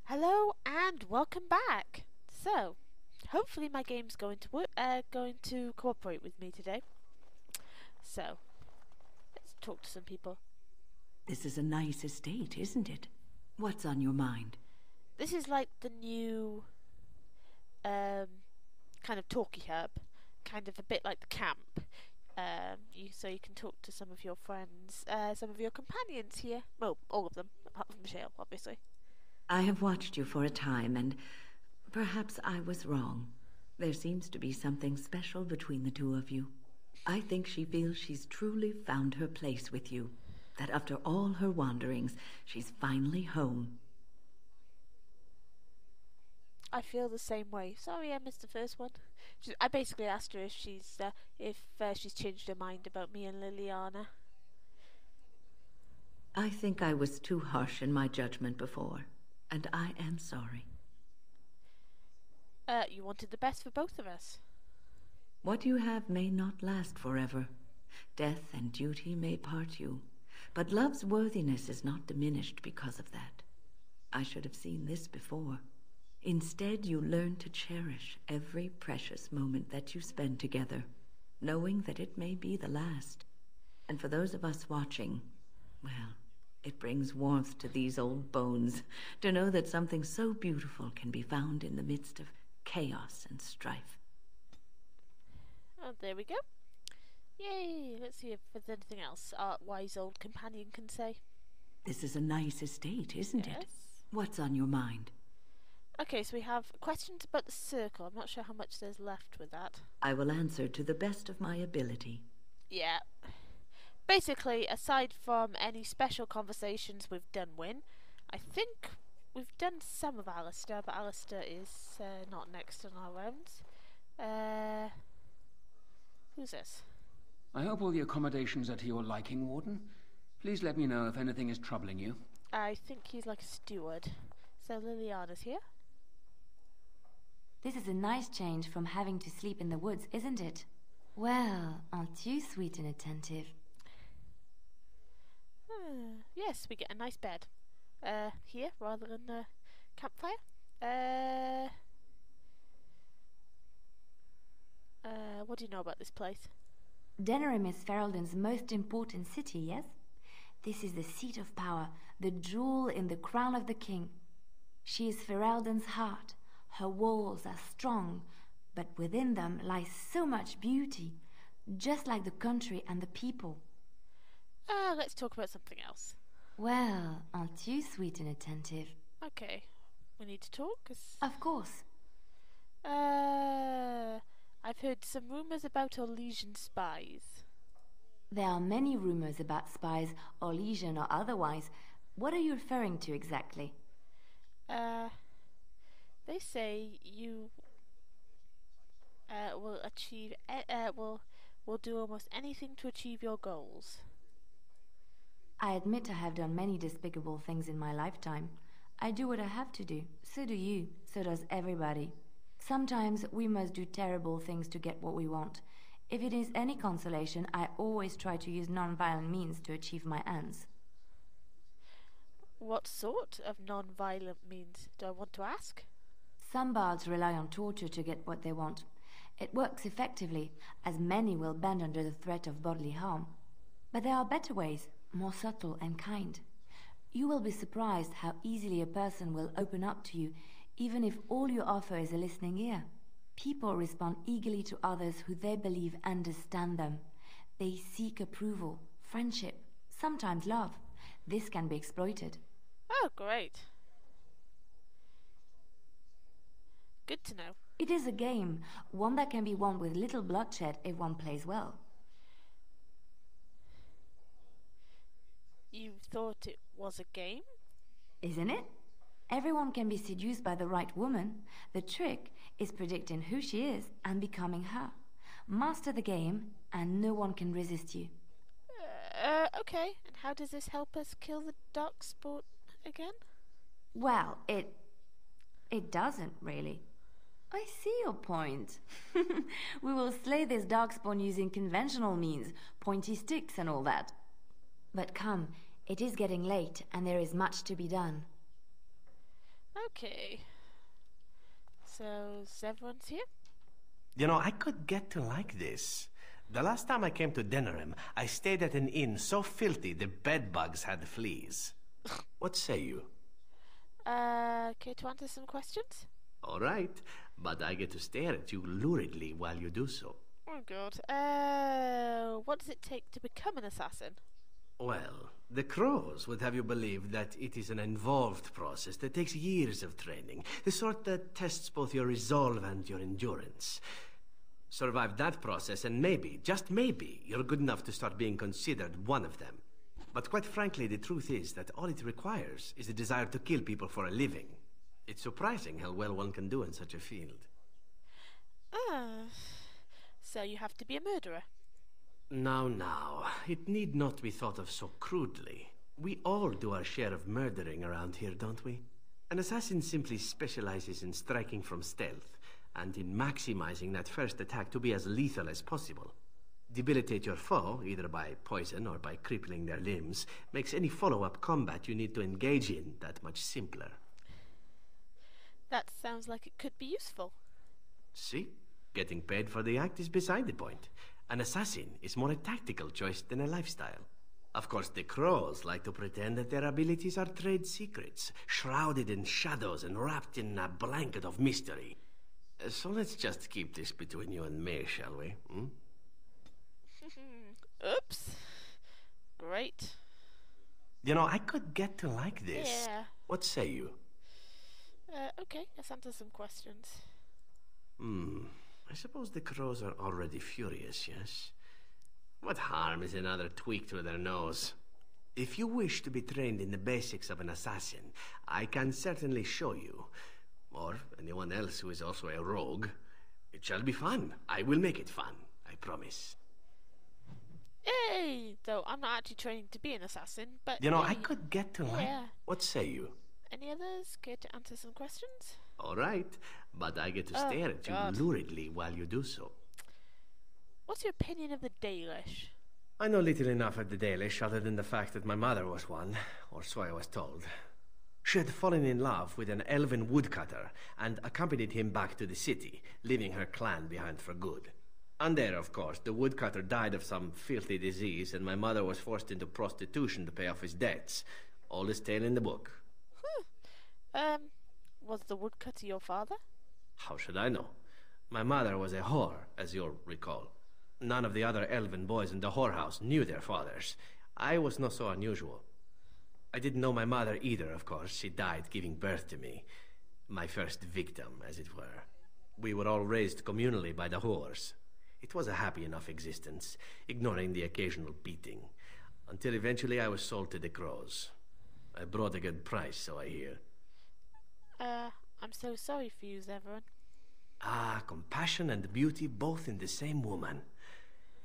Hello and welcome back. So, hopefully my game's going to cooperate with me today. So, let's talk to some people. This is a nice estate, isn't it? What's on your mind? This is like the new um, kind of talkie hub, kind of a bit like the camp. So you can talk to some of your friends, some of your companions here. Well, all of them, apart from Michelle, obviously. I have watched you for a time, and perhaps I was wrong. There seems to be something special between the two of you. I think she feels she's truly found her place with you. That after all her wanderings, she's finally home. I feel the same way. Sorry, I missed the first one. I basically asked her if she's changed her mind about me and Liliana. I think I was too harsh in my judgment before, and I am sorry. You wanted the best for both of us. What you have may not last forever. Death and duty may part you, but love's worthiness is not diminished because of that. I should have seen this before. Instead, you learn to cherish every precious moment that you spend together, knowing that it may be the last. And for those of us watching, well, it brings warmth to these old bones to know that something so beautiful can be found in the midst of chaos and strife. Oh, there we go. Yay! Let's see if there's anything else our wise old companion can say. This is a nice estate, isn't it? Yes. What's on your mind? Okay, so we have questions about the circle. I'm not sure how much there's left with that. I will answer to the best of my ability. Yeah. Basically, aside from any special conversations with Dunwyn, I think we've done some of Alistair, but Alistair is not next on our rounds. Who's this? I hope all the accommodations are to your liking, Warden. Please let me know if anything is troubling you. I think he's like a steward. So Liliana's here. This is a nice change from having to sleep in the woods, isn't it? Well, aren't you sweet and attentive? Yes, we get a nice bed. Here, rather than a campfire. What do you know about this place? Denerim is Ferelden's most important city, yes? This is the seat of power, the jewel in the crown of the king. She is Ferelden's heart. Her walls are strong, but within them lies so much beauty, just like the country and the people. Let's talk about something else. Well, aren't you sweet and attentive? Okay, we need to talk. Of course. I've heard some rumours about Orlesian spies. There are many rumors about spies, Orlesian or otherwise. What are you referring to exactly? They say you will achieve will do almost anything to achieve your goals. I admit I have done many despicable things in my lifetime. I do what I have to do. So do you. So does everybody. Sometimes we must do terrible things to get what we want. If it is any consolation, I always try to use non-violent means to achieve my ends. What sort of non-violent means do I want to ask? Some bards rely on torture to get what they want. It works effectively, as many will bend under the threat of bodily harm. But there are better ways, more subtle and kind. You will be surprised how easily a person will open up to you, even if all you offer is a listening ear. People respond eagerly to others who they believe understand them. They seek approval, friendship, sometimes love. This can be exploited. Oh, great. Good to know. It is a game, one that can be won with little bloodshed if one plays well. You thought it was a game? Isn't it? Everyone can be seduced by the right woman. The trick is predicting who she is and becoming her. Master the game, and no one can resist you. Okay. And how does this help us kill the darkspawn again? Well, it doesn't really. I see your point. We will slay this darkspawn using conventional means, pointy sticks and all that. But come, it is getting late and there is much to be done. Okay. So, Zevron's here? You know, I could get to like this. The last time I came to Denerim, I stayed at an inn so filthy the bedbugs had fleas. What say you? Okay, to answer some questions? All right, but I get to stare at you luridly while you do so. Oh god. What does it take to become an assassin? Well, the Crows would have you believe that it is an involved process that takes years of training, the sort that tests both your resolve and your endurance. Survive that process and maybe, just maybe, you're good enough to start being considered one of them. But quite frankly, the truth is that all it requires is a desire to kill people for a living. It's surprising how well one can do in such a field. Ah, so you have to be a murderer. Now, it need not be thought of so crudely. We all do our share of murdering around here, don't we? An assassin simply specializes in striking from stealth, and in maximizing that first attack to be as lethal as possible. Debilitate your foe, either by poison or by crippling their limbs, makes any follow-up combat you need to engage in that much simpler. That sounds like it could be useful. See? Getting paid for the act is beside the point. An assassin is more a tactical choice than a lifestyle. Of course, the Crows like to pretend that their abilities are trade secrets, shrouded in shadows and wrapped in a blanket of mystery. So let's just keep this between you and me, shall we? Hmm? Oops. Great. You know, I could get to like this. Yeah. What say you? Okay, let's answer some questions. I suppose the Crows are already furious, yes? What harm is another tweak to their nose? If you wish to be trained in the basics of an assassin, I can certainly show you. Or anyone else who is also a rogue. It shall be fun. I will make it fun, I promise. Hey! Though I'm not actually training to be an assassin, but... You know, hey, I could get to like... Yeah. What say you? Any others care to answer some questions? All right, but I get to stare at God. you luridly while you do so. What's your opinion of the Dalish? I know little enough of the Dalish other than the fact that my mother was one, or so I was told. She had fallen in love with an elven woodcutter and accompanied him back to the city, leaving her clan behind for good. And there, of course, the woodcutter died of some filthy disease and my mother was forced into prostitution to pay off his debts. Oldest tale in the book. Was the woodcutter your father? How should I know? My mother was a whore, as you'll recall. None of the other elven boys in the whorehouse knew their fathers. I was not so unusual. I didn't know my mother either, of course. She died giving birth to me. My first victim, as it were. We were all raised communally by the whores. It was a happy enough existence, ignoring the occasional beating. Until eventually I was sold to the Crows. I brought a good price, so I hear. I'm so sorry for you, Zevran. Ah, compassion and beauty both in the same woman.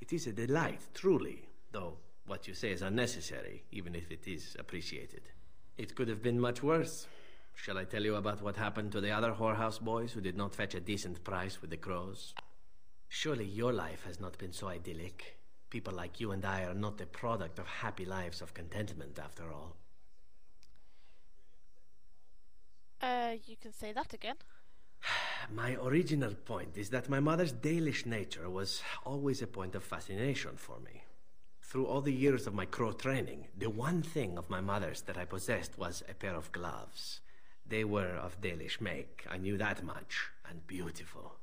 It is a delight, truly, though what you say is unnecessary, even if it is appreciated. It could have been much worse. Shall I tell you about what happened to the other whorehouse boys who did not fetch a decent price with the Crows? Surely your life has not been so idyllic. People like you and I are not the product of happy lives of contentment, after all. You can say that again. My original point is that my mother's Dalish nature was always a point of fascination for me. Through all the years of my Crow training, the one thing of my mother's that I possessed was a pair of gloves. They were of Dalish make, I knew that much, and beautiful.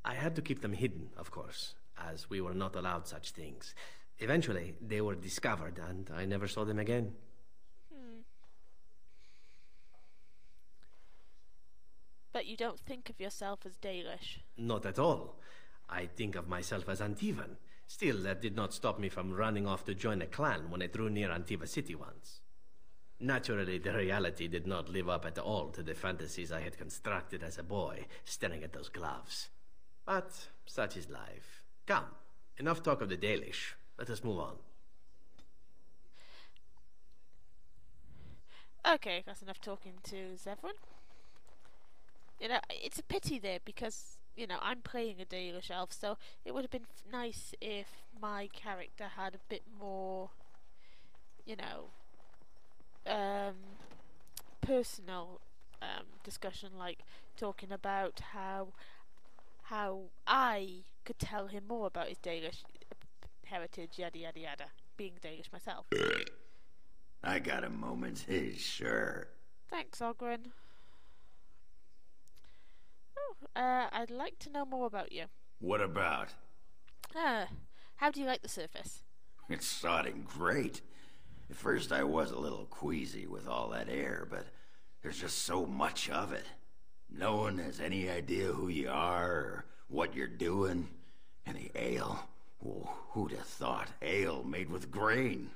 I had to keep them hidden, of course, as we were not allowed such things. Eventually, they were discovered, and I never saw them again. But you don't think of yourself as Dalish? Not at all. I think of myself as Antivan. Still, that did not stop me from running off to join a clan when I drew near Antiva City once. Naturally, the reality did not live up at all to the fantasies I had constructed as a boy, staring at those gloves. But such is life. Come, enough talk of the Dalish. Let us move on. Okay, that's enough talking to Zevran. You know, it's a pity there because, you know, I'm playing a Dalish elf, so it would have been nice if my character had a bit more, you know, personal discussion, like talking about how I could tell him more about his Dalish heritage, yada yada yada, being Dalish myself. I got a moment. Sure. Thanks, Ogren. I'd like to know more about you. What about? How do you like the surface? It's sodding great. At first I was a little queasy with all that air, but there's just so much of it. No one has any idea who you are or what you're doing. And the ale. Oh, who'd have thought ale made with grain?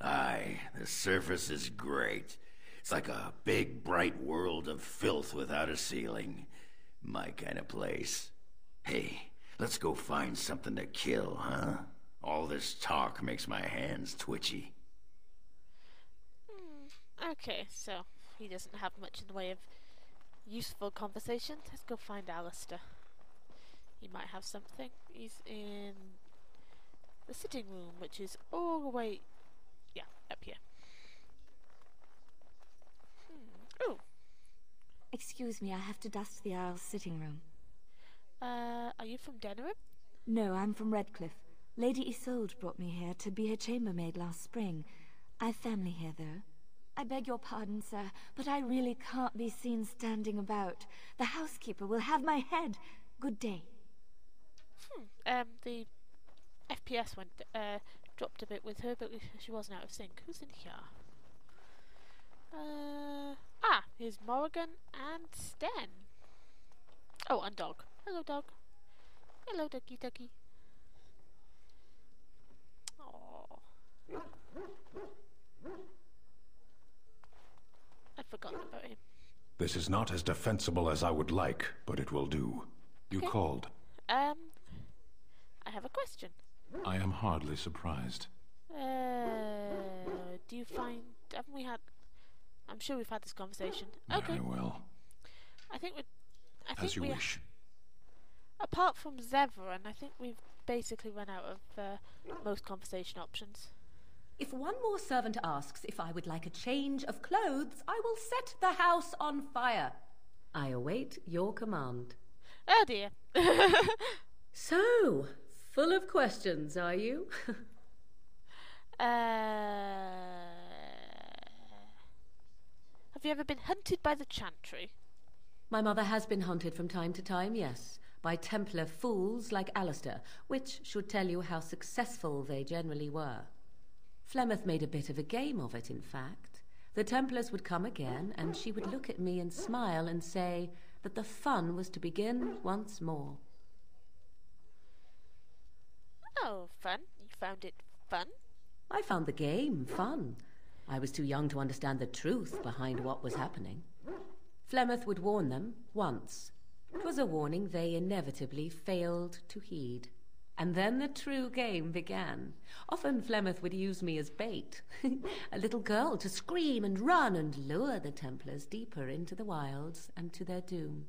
Aye, the surface is great. It's like a big, bright world of filth without a ceiling. My kind of place. Hey, let's go find something to kill, huh? All this talk makes my hands twitchy. Okay, so he doesn't have much in the way of useful conversation. Let's go find Alistair. He might have something. He's in the sitting room, which is all the way... yeah, up here. Oh. Excuse me, I have to dust the Earl's sitting room. Are you from Denerim? No, I'm from Redcliffe. Lady Isolde brought me here to be her chambermaid last spring. I've family here, though. I beg your pardon, sir, but I really can't be seen standing about. The housekeeper will have my head. Good day. The FPS went, dropped a bit with her, but she wasn't out of sync. Who's in here? Here's Morrigan and Sten. Oh, and dog. Hello, dog. Hello, doggy doggy. Oh. I'd forgotten about him. This is not as defensible as I would like, but it will do. You Okay. called. I have a question. I am hardly surprised. Do you find... haven't we had... I'm sure we've had this conversation. Okay. Very well. I think As you we... wish. Apart from Zevran, I think we've basically run out of most conversation options. If one more servant asks if I would like a change of clothes, I will set the house on fire. I await your command. Oh dear. So, full of questions, are you? Have you ever been hunted by the Chantry? My mother has been hunted from time to time, yes, by Templar fools like Alistair, which should tell you how successful they generally were. Flemeth made a bit of a game of it, in fact. The Templars would come again, and she would look at me and smile and say that the fun was to begin once more. Oh, fun. You found it fun? I found the game fun. I was too young to understand the truth behind what was happening. Flemeth would warn them once. 'Twas a warning they inevitably failed to heed. And then the true game began. Often Flemeth would use me as bait, a little girl to scream and run and lure the Templars deeper into the wilds and to their doom.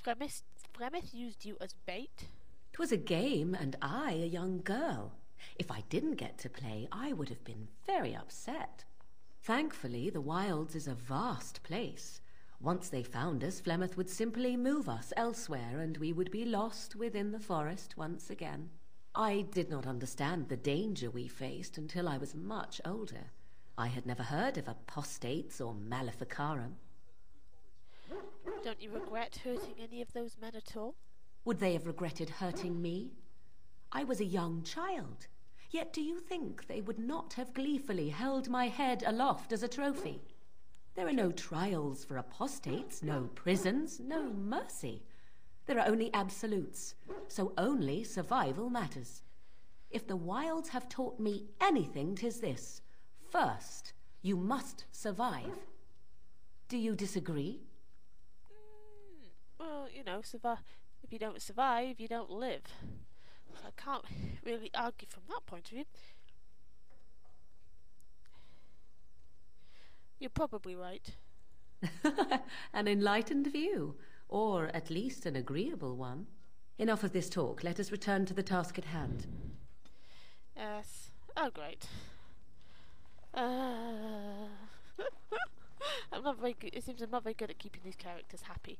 Flemeth used you as bait? 'Twas a game, and I a young girl. If I didn't get to play, I would have been very upset. Thankfully, the wilds is a vast place. Once they found us, Flemeth would simply move us elsewhere, and we would be lost within the forest once again. I did not understand the danger we faced until I was much older. I had never heard of apostates or maleficarum. Don't you regret hurting any of those men at all? Would they have regretted hurting me? I was a young child. Yet do you think they would not have gleefully held my head aloft as a trophy? There are no trials for apostates, no prisons, no mercy. There are only absolutes, so only survival matters. If the wilds have taught me anything, 'tis this. First, you must survive. Do you disagree? Well, you know, if you don't survive, you don't live. So I can't really argue from that point of view. You're probably right. An enlightened view, or at least an agreeable one. Enough of this talk. Let us return to the task at hand. Yes. Oh, great. I'm not very good. It seems I'm not very good at keeping these characters happy.